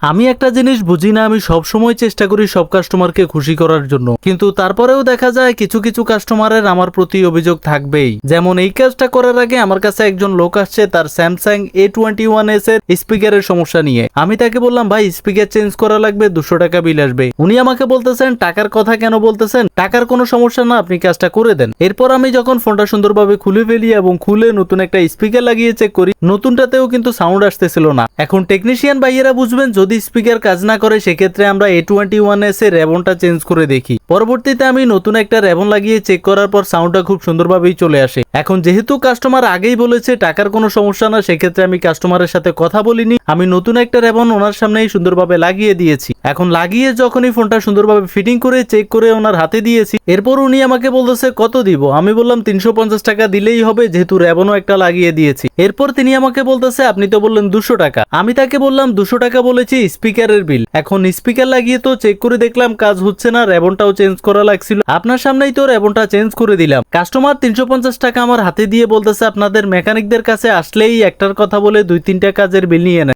আমি একটা জিনিস বুঝি না, আমি সব সময় চেষ্টা করি সব কাস্টমারকে খুশি করার জন্য, কিন্তু তারপরেও দেখা যায় কিছু কিছু কাস্টমারের আমার প্রতি অভিযোগ থাকবেই। যেমন এই কাজটা করার আগে আমার কাছে একজন লোক আসছে তার স্যামসাং A21s এর স্পিকারের সমস্যা নিয়ে। আমি তাকে বললাম, ভাই স্পিকার চেঞ্জ করা লাগবে, 200 টাকা বিল আসবে। উনি আমাকে বলতেছেন, টাকার কথা কেন বলতেছেন, টাকার কোনো সমস্যা না, আপনি কাজটা করে দেন। এরপর আমি যখন ফোনটা সুন্দরভাবে খুলে ফেলি এবং খুলে নতুন একটা স্পিকার লাগিয়ে চেক করি, নতুনটাতেও কিন্তু সাউন্ড আসতেছিল না। এখন টেকনিশিয়ান ভাইয়েরা বুঝবেন, যদি স্পিকার কাজ না করে সেক্ষেত্রে আমরা A21s এর রেবনটা চেঞ্জ করে দেখি। পরবর্তীতে আমি নতুন একটা রেবন লাগিয়ে চেক করার পর সাউন্ডটা খুব সুন্দরভাবেই চলে আসে। এখন যেহেতু কাস্টমার আগেই বলেছে টাকার কোনো সমস্যা না, সেক্ষেত্রে আমি কাস্টমারের সাথে কথা বলিনি, আমি নতুন একটা রেবন ওনার সামনেই সুন্দরভাবে লাগিয়ে দিয়েছি। এখন লাগিয়ে যখনই ফোনটা সুন্দরভাবে ফিটিং করে চেক করে ওনার হাতে দিয়েছি, এরপর উনি আমাকে বলতেছে কত দিব। আমি বললাম 350 টাকা দিলেই হবে, যেহেতু রেবনও একটা লাগিয়ে দিয়েছি। এরপর তিনি আমাকে বলতেছে, আপনি তো বললেন 200 টাকা। আমি তাকে বললাম 200 টাকা বলেছি স্পিকারের বিল। এখন স্পিকার লাগিয়ে তো চেক করে দেখলাম কাজ হচ্ছে না, রেবনটাও চেঞ্জ করা লাগছিল, আপনার সামনেই তো রেবনটা চেঞ্জ করে দিলাম। কাস্টমার 350 টাকা আমার হাতে দিয়ে বলতেছে, আপনাদের মেকানিকদের কাছে আসলেই একটার কথা বলে 2-3টা কাজের বিল নিয়ে নেয়।